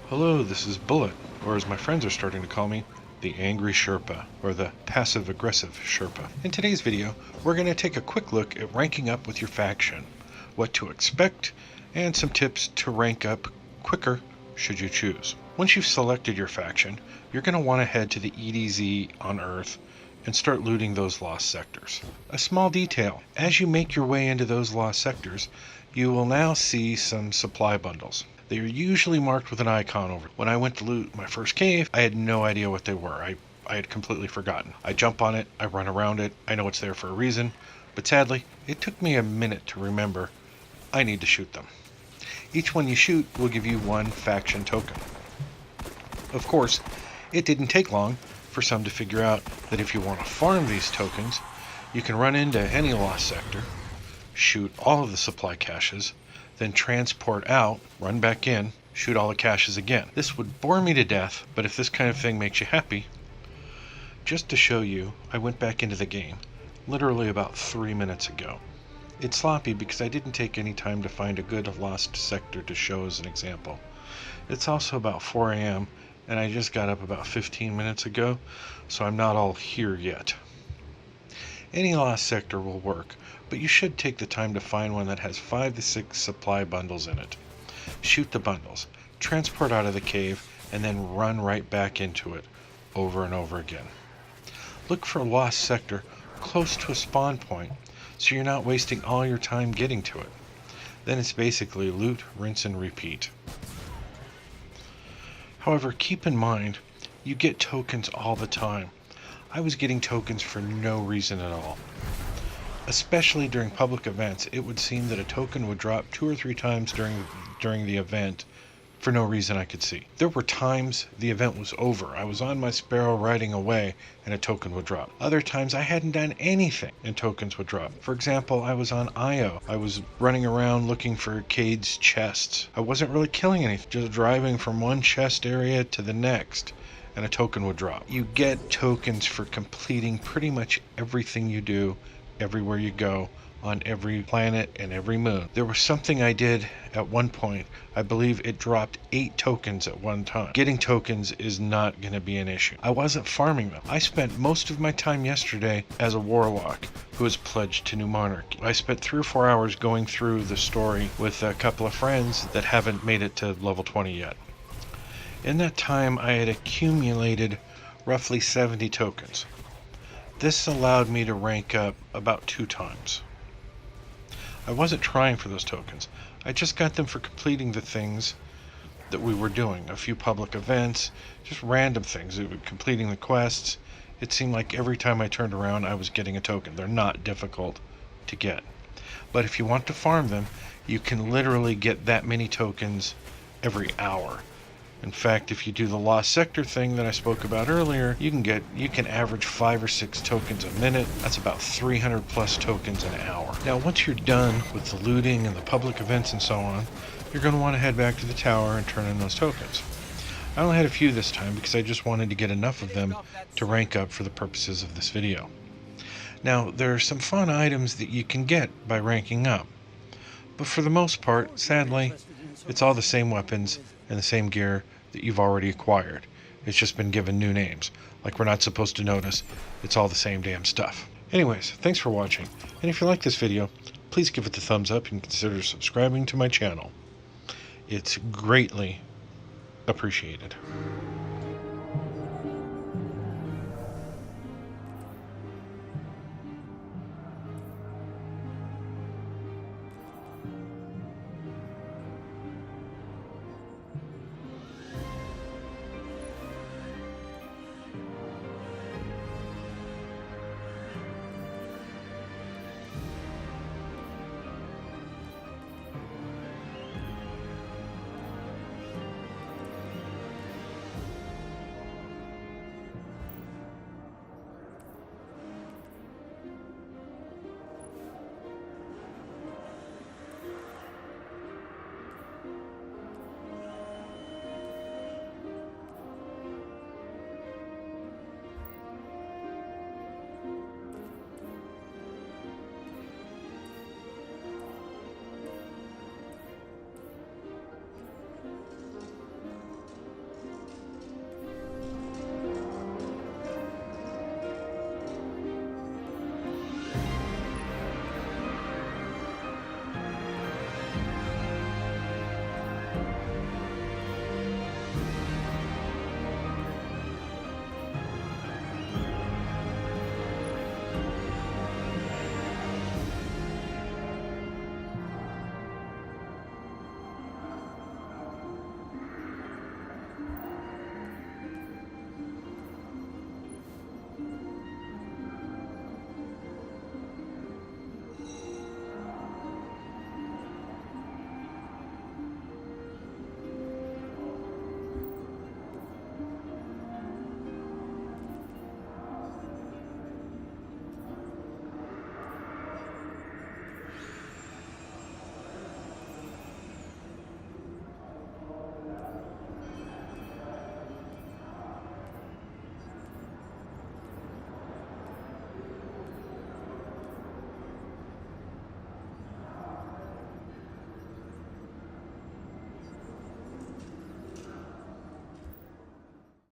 Hello, this is Bullet, or as my friends are starting to call me, the Angry Sherpa, or the Passive-Aggressive Sherpa. In today's video, we're going to take a quick look at ranking up with your faction, what to expect, and some tips to rank up quicker should you choose. Once you've selected your faction, you're going to want to head to the EDZ on Earth and start looting those lost sectors. A small detail, as you make your way into those lost sectors, you will now see some supply bundles. They are usually marked with an icon over. When I went to loot my first cave, I had no idea what they were. I had completely forgotten. I jump on it, I run around it, I know it's there for a reason, but sadly, it took me a minute to remember I need to shoot them. Each one you shoot will give you one faction token. Of course, it didn't take long for some to figure out that if you want to farm these tokens, you can run into any lost sector, shoot all of the supply caches, then transport out, run back in, shoot all the caches again. This would bore me to death, but if this kind of thing makes you happy, just to show you, I went back into the game literally about 3 minutes ago. It's sloppy because I didn't take any time to find a good lost sector to show as an example. It's also about 4 a.m. and I just got up about 15 minutes ago, so I'm not all here yet. Any lost sector will work, but you should take the time to find one that has 5 to 6 supply bundles in it. Shoot the bundles, transport out of the cave, and then run right back into it over and over again. Look for a lost sector close to a spawn point so you're not wasting all your time getting to it. Then it's basically loot, rinse, and repeat. However, keep in mind, you get tokens all the time. I was getting tokens for no reason at all. Especially during public events, it would seem that a token would drop 2 or 3 times during the event for no reason I could see. There were times the event was over. I was on my Sparrow riding away and a token would drop. Other times I hadn't done anything and tokens would drop. For example, I was on Io. I was running around looking for Cade's chests. I wasn't really killing anything, just driving from one chest area to the next, and a token would drop. You get tokens for completing pretty much everything you do, everywhere you go, on every planet and every moon. There was something I did at one point. I believe it dropped 8 tokens at one time. Getting tokens is not going to be an issue. I wasn't farming them. I spent most of my time yesterday as a warlock who is pledged to New Monarchy. I spent 3 or 4 hours going through the story with a couple of friends that haven't made it to level 20 yet. In that time, I had accumulated roughly 70 tokens. This allowed me to rank up about 2 times. I wasn't trying for those tokens. I just got them for completing the things that we were doing. A few public events, just random things. Completing the quests. It seemed like every time I turned around I was getting a token. They're not difficult to get. But if you want to farm them, you can literally get that many tokens every hour. In fact, if you do the lost sector thing that I spoke about earlier, you can average 5 or 6 tokens a minute. That's about 300 plus tokens an hour. Now, once you're done with the looting and the public events and so on, you're going to want to head back to the tower and turn in those tokens. I only had a few this time because I just wanted to get enough of them to rank up for the purposes of this video. Now, there are some fun items that you can get by ranking up, but for the most part, sadly, it's all the same weapons and the same gear that you've already acquired. It's just been given new names. Like we're not supposed to notice, it's all the same damn stuff. Anyways, thanks for watching, and if you like this video, please give it a thumbs up and consider subscribing to my channel. It's greatly appreciated.